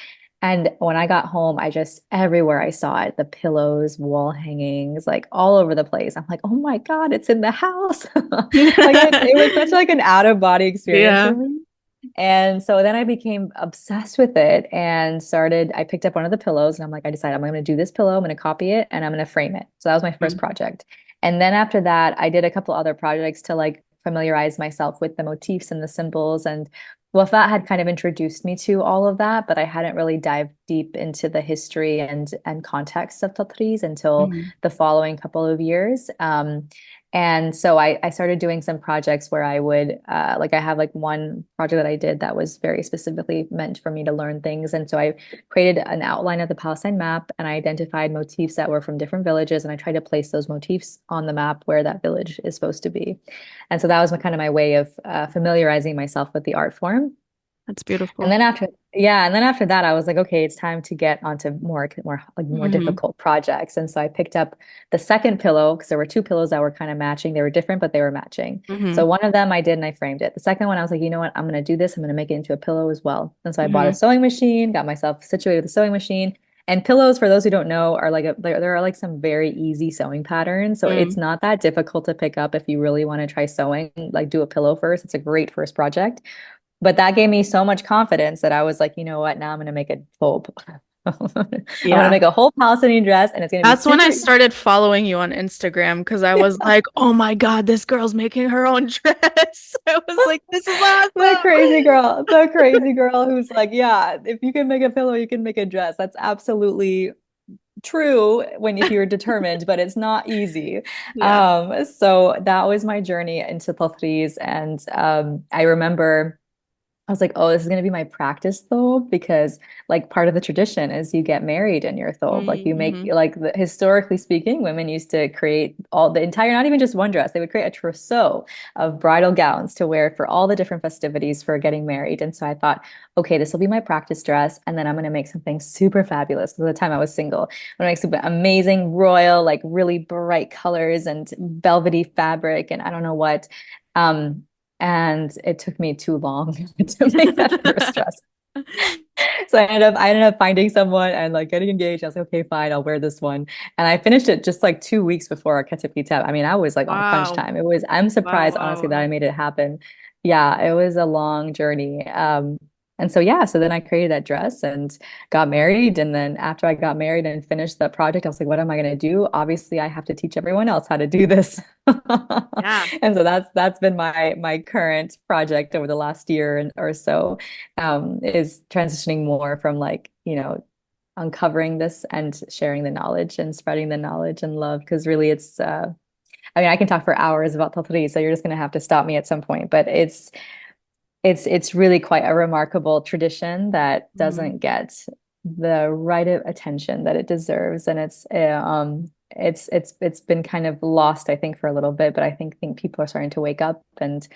And when I got home, I just everywhere I saw it, the pillows, wall hangings, like all over the place. I'm like, oh my God, it's in the house. Like it was such like an out of body experience for
Yeah.
me. And so then I became obsessed with it and I picked up one of the pillows and I'm like, I decided I'm going to do this pillow, I'm going to copy it and I'm going to frame it. So that was my first
Mhm.
project. And then after that, I did a couple other projects to like familiarize myself with the motifs and the symbols. And Wafat had kind of introduced me to all of that, but I hadn't really dived deep into the history and context of Tatreez until
Mhm.
the following couple of years. And so I started doing some projects where I would like I have like one project that I did that was very specifically meant for me to learn things. And so I created an outline of the Palestine map and I identified motifs that were from different villages and I tried to place those motifs on the map where that village is supposed to be. And so that was kind of my way of familiarizing myself with the art form.
That's
And
beautiful.
then after, yeah, and then after that, I was like, okay, it's time to get onto more
Hmm.
difficult projects. And so I picked up the second pillow because there were two pillows that were kind of matching. They were different, but they were matching.
Hmm.
So one of them I did and I framed it. The second one, I was like, you know what? I'm going to do this. I'm going to make it into a pillow as well. And so I bought a
Hmm.
sewing machine, got myself situated with a sewing machine. And pillows, for those who don't know, are like there are like some very easy sewing patterns. So it's
Mm.
not that difficult to pick up if you really want to try sewing. Like do a pillow first. It's a great first project. But that gave me so much confidence that I was like, you know what? Now I'm going to make a whole, I'm going to
Yeah.
make a whole Palestinian dress and it's going to be
That's when
super
I
easy.
started following you on Instagram because I was like, oh my God, this girl's making her own dress. I was like, this is awesome.
The crazy girl who's like, yeah, if you can make a pillow, you can make a dress. That's absolutely true when if you're determined, but it's not easy.
Yeah.
So that was my journey into Tatreez. And I remember I was like, oh, this is going to be my practice thobe because like part of the tradition is you get married in your thobe. Like you make
Mm-hmm.
like historically speaking, women used to create all the entire, not even just one dress, they would create a trousseau of bridal gowns to wear for all the different festivities for getting married. And so I thought, okay, this will be my practice dress. And then I'm going to make something super fabulous. Because at the time I was single, I'm going to make super amazing, royal, like really bright colors and velvety fabric and I don't know what. Um, and it took me too long to make that first dress. So I ended up finding someone and like getting engaged. I was like, okay, fine, I'll wear this one. And I finished it just like 2 weeks before our Ketchup Tap. I mean, I was like on crunch
Wow.
time. I'm
Wow.
surprised
Wow.
honestly that I
Wow.
made it happen. Yeah, it was a long journey. And so yeah, so then I created that dress and got married. And then after I got married and finished that project, I was like, what am I going to do? Obviously, I have to teach everyone else how to do this.
Yeah.
And so that's been my current project over the last year and or so, is transitioning more from like, uncovering this and sharing the knowledge and spreading the knowledge and love. Because really it's I mean, I can talk for hours about Tatri, so you're just gonna have to stop me at some point. But it's really quite a remarkable tradition that
Mm-hmm.
doesn't get the right attention that it deserves, and it's been kind of lost, I think, for a little bit. But I think people are starting to wake up and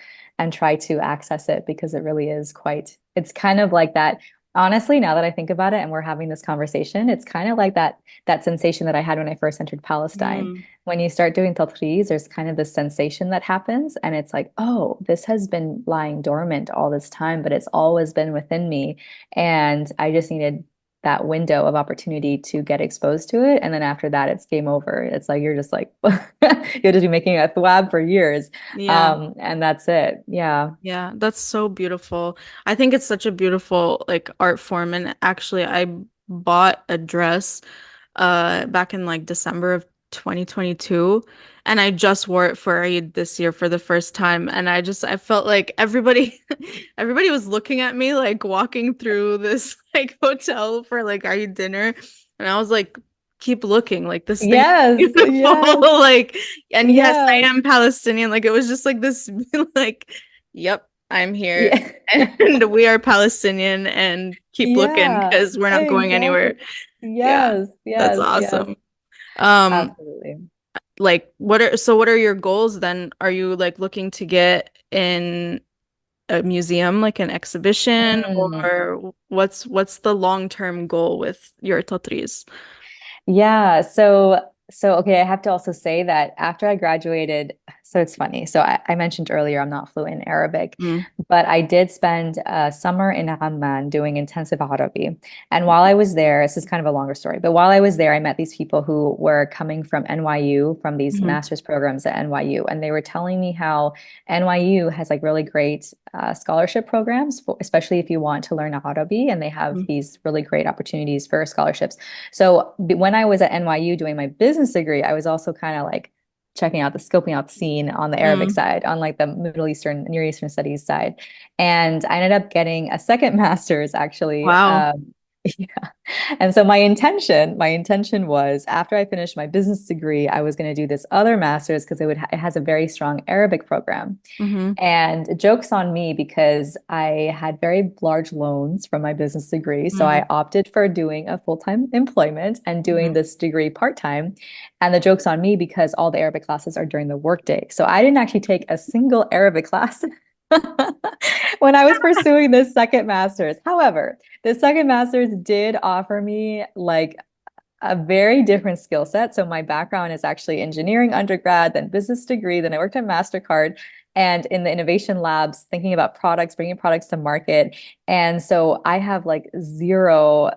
try to access it because it really is quite. It's kind of like that. Honestly, now that I think about it, and we're having this conversation, it's kind of like that sensation that I had when I first entered Palestine
Mm.
when you start doing tatreez, there's kind of this sensation that happens, and it's like, oh, this has been lying dormant all this time, but it's always been within me, and I just needed that window of opportunity to get exposed to it, and then after that, it's game over. It's like you're just like you'll just be making a thwab for years,
Yeah.
and that's it. Yeah.
Yeah, that's so beautiful. I think it's such a beautiful like art form. And actually, I bought a dress back in like December of 2022, and I just wore it for Eid this year for the first time. And I felt like everybody everybody was looking at me like walking through this like hotel for like Eid dinner. And I was like, keep looking, like this thing
Yes,
is beautiful.
yes,
Like, and yes, I
yes,
am Palestinian. Like it was just like this like yep, I'm here
yeah.
and we are Palestinian and keep looking
Yeah,
because we're not going
exactly.
anywhere. Yeah,
Yes,
that's
yes, yes,
awesome. Um,
absolutely.
like what are your goals then? Are you like looking to get in a museum, like an exhibition,
Mm.
or what's the long-term goal with your Tatreez?
Yeah, so okay, I have to also say that after I graduated, so it's funny. So I mentioned earlier I'm not fluent in Arabic,
Mm,
but I did spend a summer in Amman doing intensive Arabi. And while I was there, this is kind of a longer story, but while I was there, I met these people who were coming from NYU, from these
mhm,
master's programs at NYU, and they were telling me how NYU has like really great scholarship programs, especially if you want to learn Arabi, and they have
mhm,
these really great opportunities for scholarships. So when I was at NYU doing my business degree, I was also kind of like scoping out the scene on the Arabic
mm.
side, on like the Middle Eastern, Near Eastern studies side. And I ended up getting a second master's actually.
Wow.
Yeah. And so my intention was after I finished my business degree, I was going to do this other master's because it has a very strong Arabic program.
Hmm.
And joke's on me because I had very large loans from my business degree. So I
Mm,
opted for doing a full-time employment and doing
hmm.
this degree part-time. And the joke's on me because all the Arabic classes are during the workday. So I didn't actually take a single Arabic class when I was pursuing this second master's. However, the second master's did offer me like a very different skill set. So my background is actually engineering undergrad, then business degree, then I worked at MasterCard and in the innovation labs, thinking about products, bringing products to market. And so I have like zero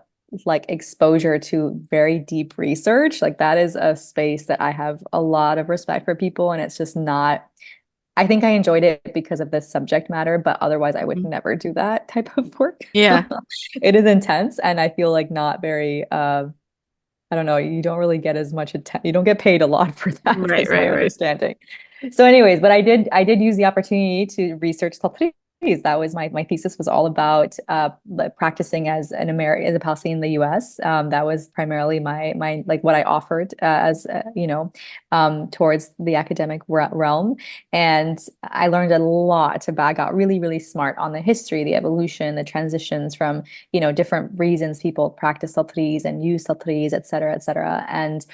like exposure to very deep research. Like that is a space that I have a lot of respect for people, and it's just not. I think I enjoyed it because of the subject matter, but otherwise I would
Mhm.
never do that type of work.
Yeah.
It is intense, and I feel like not very I don't know, you don't really get as much attention. You don't get paid a lot for that,
Right,
is my
right, right.
understanding. So, anyways, but I did use the opportunity to research Tatreez. That was my thesis was all about like practicing as an American, as a Palestinian in the U.S. That was primarily my like what I offered as towards the academic realm, and I learned a lot about. I got really smart on the history, the evolution, the transitions from different reasons people practice Tatreez and use Tatreez, et cetera, et cetera. And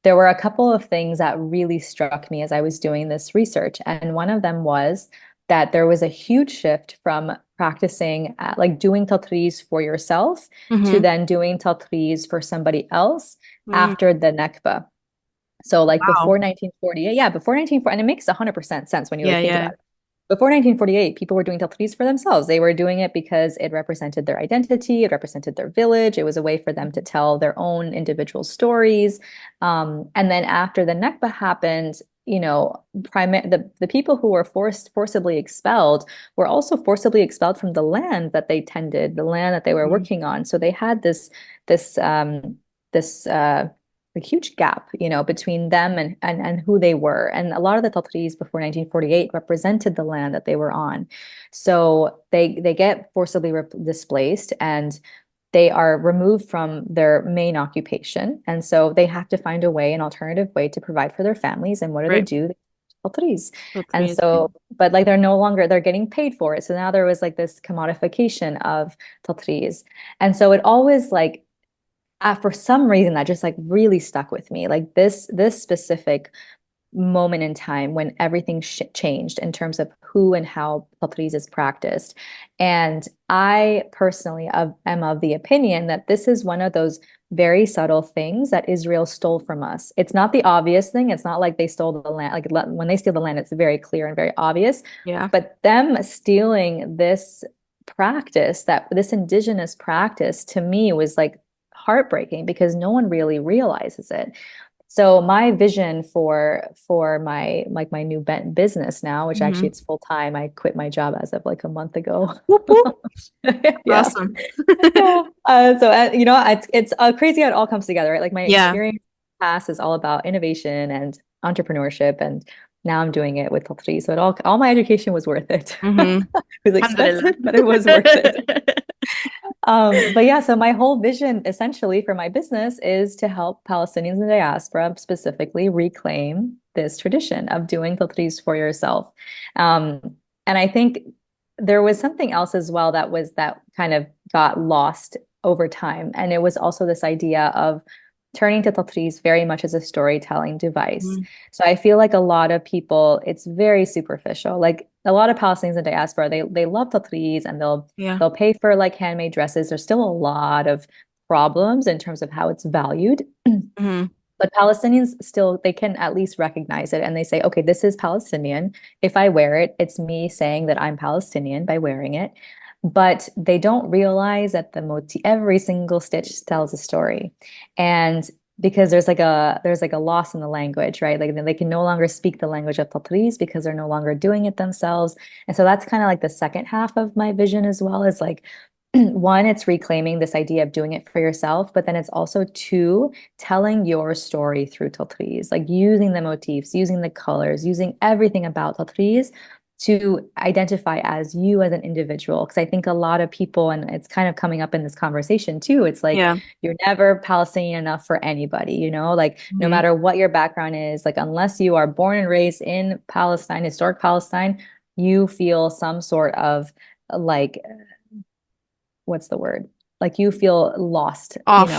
there were a couple of things that really struck me as I was doing this research. And one of them was that there was a huge shift from practicing like doing Tatreez for yourself to
Mm-hmm.
then doing Tatreez for somebody else
Mm.
after the Nakba. So like
Wow.
before 1948, yeah, before 1940, and it makes 100% sense when you
Yeah,
like think
yeah.
about it. Before 1948, people were doing Tatreez for themselves. They were doing it because it represented their identity, it represented their village. It was a way for them to tell their own individual stories. And then after the Nakba happened, the people who were forcibly expelled were also forcibly expelled from the land that they tended, the land that they were
Mhm.
working on. So they had this this a huge gap, between them and who they were. And a lot of the Tatreez before 1948 represented the land that they were on. So they get forcibly displaced and they are removed from their main occupation. And so they have to find a way, an alternative way to provide for their families. And what do? They
Right.
do? Tatreez.
So
And
three.
so, but like they're no longer, they're getting paid for it. So now there was like this commodification of Tatreez. And so it always like for some reason that just like really stuck with me. Like this specific moment in time when everything changed in terms of who and how Tatreez is practiced. And I personally am of the opinion that this is one of those very subtle things that Israel stole from us. It's not the obvious thing. It's not like they stole the land. Like when they steal the land, it's very clear and very obvious.
Yeah.
But them stealing this practice, that this indigenous practice, to me was like heartbreaking because no one really realizes it. So my vision for my new business now, which actually
Mm-hmm.
it's full time. I quit my job as of like a month ago.
Whoop, whoop.
Yeah.
Awesome.
Yeah. It's crazy how it all comes together, right? Like my
Yeah.
experience past is all about innovation and entrepreneurship, and now I'm doing it with Tatri. So all my education was worth it.
Mm-hmm.
It was
Alhamdulillah.
expensive, but it was worth it. But yeah, so my whole vision essentially for my business is to help Palestinians in the diaspora specifically reclaim this tradition of doing Tatreez for yourself. And I think there was something else as well that kind of got lost over time. And it was also this idea of turning to Tatreez very much as a storytelling device.
Mhm.
So I feel like a lot of people, it's very superficial. Like a lot of Palestinians in diaspora, they love Tatreez and
Yeah.
they'll pay for like handmade dresses. There's still a lot of problems in terms of how it's valued.
Mm-hmm.
But Palestinians still, they can at least recognize it and they say, okay, this is Palestinian. If I wear it, it's me saying that I'm Palestinian by wearing it. But they don't realize that the motif, every single stitch tells a story. And because there's like a loss in the language, right? Like they can no longer speak the language of Tatreez because they're no longer doing it themselves. And so that's kind of like the second half of my vision as well, is like one, it's reclaiming this idea of doing it for yourself, but then it's also two, telling your story through Tatreez, like using the motifs, using the colors, using everything about Tatreez to identify as you as an individual. Because I think a lot of people, and it's kind of coming up in this conversation too, it's like
Yeah.
you're never Palestinian enough for anybody, like no
Mm-hmm.
matter what your background is, like unless you are born and raised in Palestine, historic Palestine, you feel some sort of like what's the word? Like you feel lost,
Off.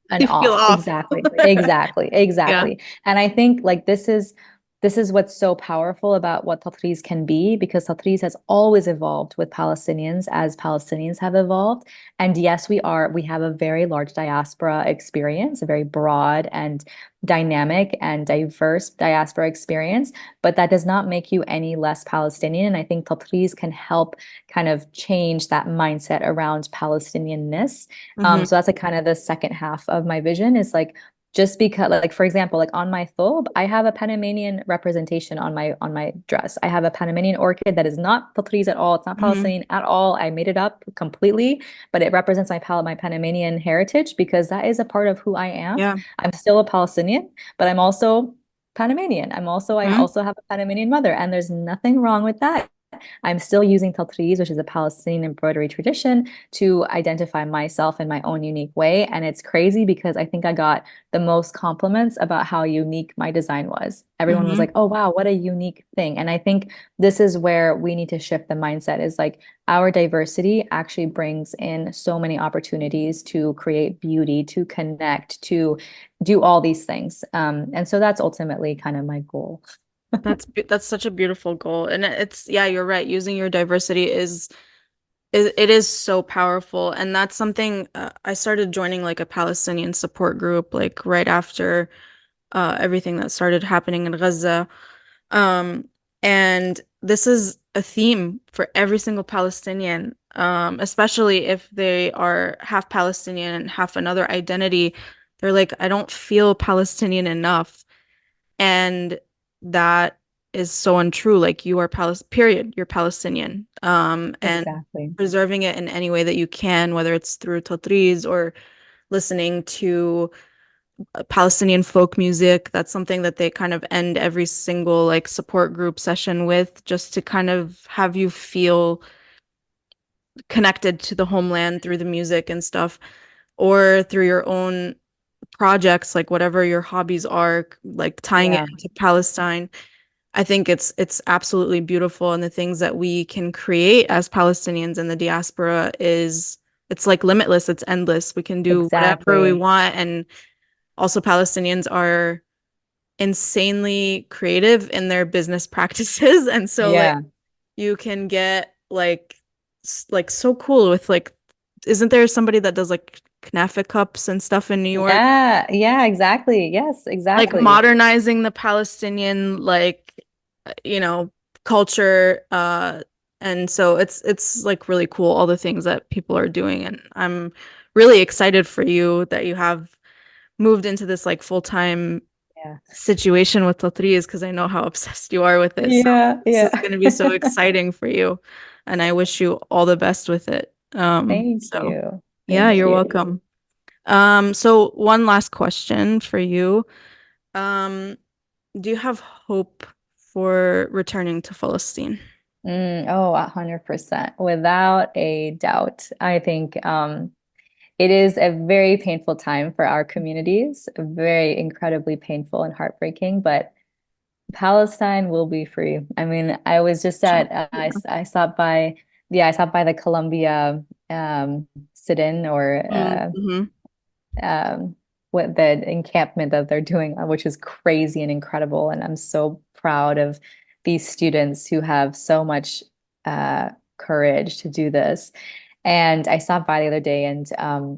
and
You feel
off.
off.
Exactly. Exactly.
Yeah.
Exactly. And I think like this is this is what's so powerful about what Tatreez can be, because Tatreez has always evolved with Palestinians as Palestinians have evolved. And yes, we have a very large diaspora experience, a very broad and dynamic and diverse diaspora experience, but that does not make you any less Palestinian. And I think Tatreez can help kind of change that mindset around Palestinianness.
Mm-hmm.
So that's like kind of the second half of my vision is like, just because, like, for example, like on my thobe, I have a Panamanian representation on my dress. I have a Panamanian orchid that is not Tatreez at all. It's not
Mm-hmm.
Palestinian at all. I made it up completely, but it represents my Panamanian heritage because that is a part of who I am.
Yeah.
I'm still a Palestinian, but I'm also Panamanian. I
Mm-hmm.
also have a Panamanian mother, and there's nothing wrong with that. I'm still using Tatreez, which is a Palestinian embroidery tradition, to identify myself in my own unique way. And it's crazy because I think I got the most compliments about how unique my design was. Everyone was
Mm-hmm.
like, "Oh wow, what a unique thing." And I think this is where we need to shift the mindset is like our diversity actually brings in so many opportunities to create beauty, to connect, to do all these things. And so that's ultimately kind of my goal.
That's such a beautiful goal. And it's yeah, you're right. Using your diversity is it is so powerful. And that's something I started joining like a Palestinian support group like right after everything that started happening in Gaza. Um, and this is a theme for every single Palestinian, especially if they are half Palestinian and half another identity. They're like, I don't feel Palestinian enough. And that is so untrue. Like you are period, you're Palestinian. And
Exactly.
preserving it in any way that you can, whether it's through Tatreez or listening to Palestinian folk music. That's something that they kind of end every single like support group session with, just to kind of have you feel connected to the homeland through the music and stuff, or through your own projects, like whatever your hobbies are, like tying it
Yeah.
into Palestine. I think it's absolutely beautiful, and the things that we can create as Palestinians in the diaspora is it's like limitless, it's endless. We can do whatever we
Exactly.
want, and also Palestinians are insanely creative in their business practices. And so like
Yeah.
you can get like like so cool with like isn't there somebody that does like knafa cups and stuff in New York?
Yeah. Yeah, exactly. Yes,
Like
exactly.
modernizing the Palestinian like you know culture and so it's like really cool all the things that people are doing, and I'm really excited for you that you have moved into this like full-time
Yeah.
situation with Tatreez because I know how obsessed you are with it. So
Yeah,
this
yeah.
is going to be so exciting for you, and I wish you all the best with it.
Thank
So
you.
yeah,
Thank
you're
you.
welcome. So one last question for you. Um, do you have hope for returning to Palestine?
Oh, 100%. Without a doubt. I think it is a very painful time for our communities, very incredibly painful and heartbreaking, but Palestine will be free. I mean, I was just
Sure.
at
Yeah.
I stopped by I stopped by the Columbia sit-in or
Mm-hmm.
what the encampment that they're doing, which is crazy and incredible. And I'm so proud of these students who have so much uh, courage to do this. And I stopped by the other day and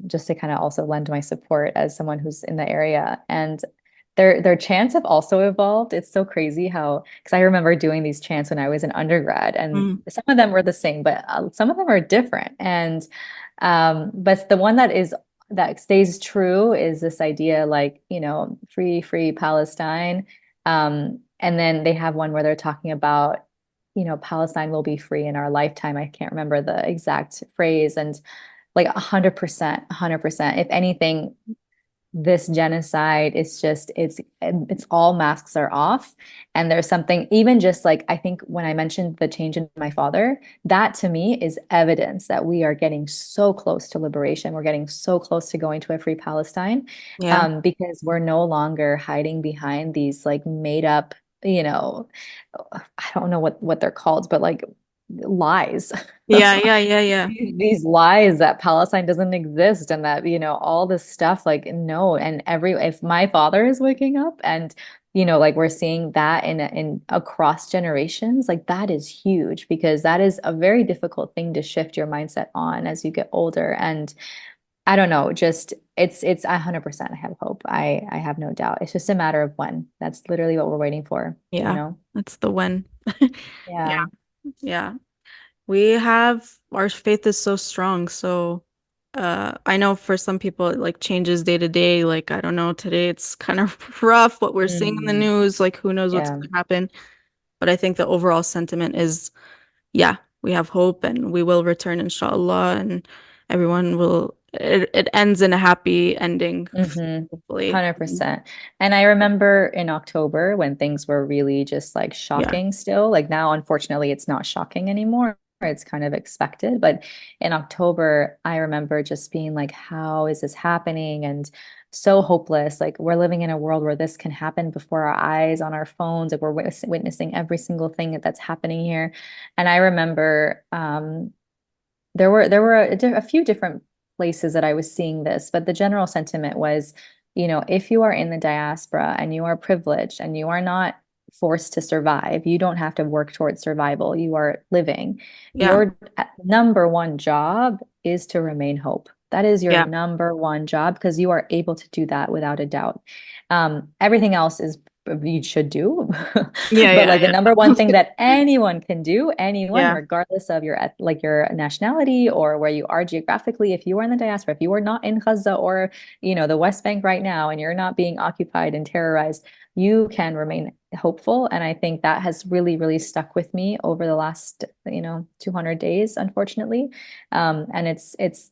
just to kind of also lend my support as someone who's in the area. And their chants have also evolved. It's so crazy how, because I remember doing these chants when I was an undergrad, and
Mm-hmm.
some of them were the same, but some of them are different. And but the one that stays true is this idea, like, free Palestine. And then they have one where they're talking about, Palestine will be free in our lifetime. I can't remember the exact phrase. And like 100%, 100%. If anything, this genocide is just it's all masks are off, and there's something, even just like, I think when I mentioned the change in my father, that to me is evidence that we are getting so close to liberation. We're getting so close to going to a free Palestine,
Yeah.
because we're no longer hiding behind these like made up, you know I don't know what they're called, but like lies.
Yeah. Yeah. Yeah. Yeah.
These lies that Palestine doesn't exist and that, all this stuff, like, no. And if my father is waking up and like we're seeing that in across generations, like that is huge because that is a very difficult thing to shift your mindset on as you get older. And I don't know, just it's 100% I have hope. I have no doubt. It's just a matter of when. That's literally what we're waiting for, you
Yeah,
know?
that's the win. Yeah,
Yeah.
yeah. We have our faith is so strong. So I know for some people it like changes day to day. Like I don't know, today it's kind of rough what we're seeing in the
Mm,
news, like who knows what's
yeah.
gonna happen. But I think the overall sentiment is yeah, we have hope and we will return inshallah and everyone will it ends in a happy ending,
Mm-hmm.
hopefully.
100%. And I remember in October when things were really just like
Yeah.
shocking still. Like now, unfortunately, it's not shocking anymore. It's kind of expected. But in October, I remember just being like, how is this happening? And so hopeless. Like we're living in a world where this can happen before our eyes on our phones. Like we're witnessing every single thing that's happening here. And I remember there were a few different places that I was seeing this, but the general sentiment was, if you are in the diaspora and you are privileged and you are not forced to survive, you don't have to work towards survival. You are living.
Yeah.
Your number one job is to remain hope. That is your
Yeah.
number one job because you are able to do that without a doubt. Everything else is you should do.
Yeah,
But
yeah,
like the number one
yeah.
thing that anyone can do, anyone,
Yeah.
regardless of your nationality or where you are geographically, if you are in the diaspora, if you are not in Gaza or, the West Bank right now and you're not being occupied and terrorized, you can remain hopeful. And I think that has really, really stuck with me over the last, 200 days, unfortunately. And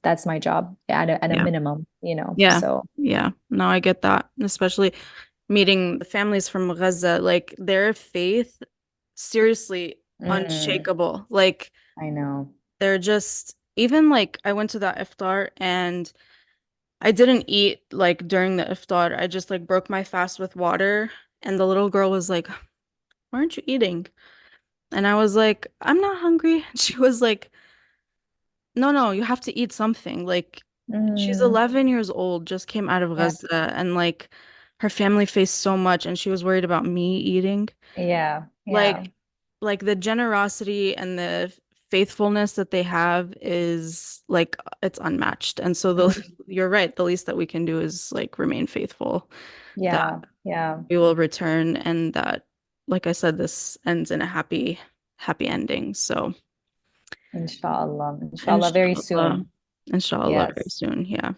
that's my job at a
Yeah.
minimum,
Yeah.
so.
Yeah. No, I get that. Especially meeting the families from Gaza, like their faith, seriously
Mm,
unshakable. Like
I know.
they're just even like I went to that iftar and I didn't eat like during the iftar. I just like broke my fast with water and the little girl was like, "Why aren't you eating?" And I was like, "I'm not hungry." She was like, "No, no, you have to eat something." Like she's
Mm,
11 years old, just came out of
yeah,
Gaza and like her family faced so much and she was worried about me eating.
yeah, yeah.
Like the generosity and the faithfulness that they have is like it's unmatched. And so the
Mm,
you're right, the least that we can do is like remain faithful that
yeah, yeah.
we will return and that like I said this ends in a happy ending. So
Inshallah. Inshallah, very
inshallah
soon.
inshallah very
Yes.
soon. Yeah.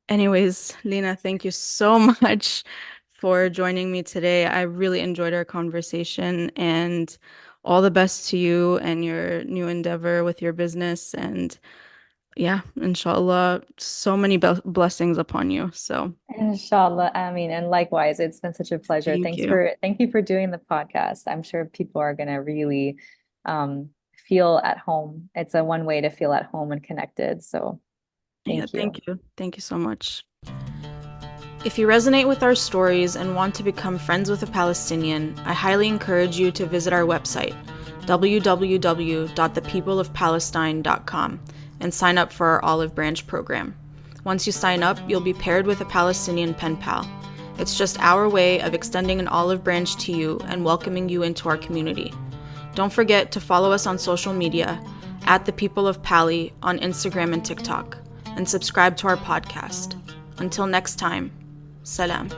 Anyways, Lina, thank you so much for joining me today. I really enjoyed our conversation and all the best to you and your new endeavor with your business. And yeah, inshallah, so many blessings upon you. So
Inshallah. I mean, and likewise, it's been such a pleasure.
thank you.
Thank you for doing the podcast. I'm sure people are gonna really um feel at home. It's a one way to feel at home and connected. So
Yeah,
thank
thank
you.
you. Thank you so much. If you resonate with our stories and want to become friends with a Palestinian, I highly encourage you to visit our website, www.thepeopleofpalestine.com, and sign up for our Olive Branch program. Once you sign up, you'll be paired with a Palestinian pen pal. It's just our way of extending an olive branch to you and welcoming you into our community. Don't forget to follow us on social media at The People of Pali on Instagram and TikTok, and subscribe to our podcast. Until next time, salam.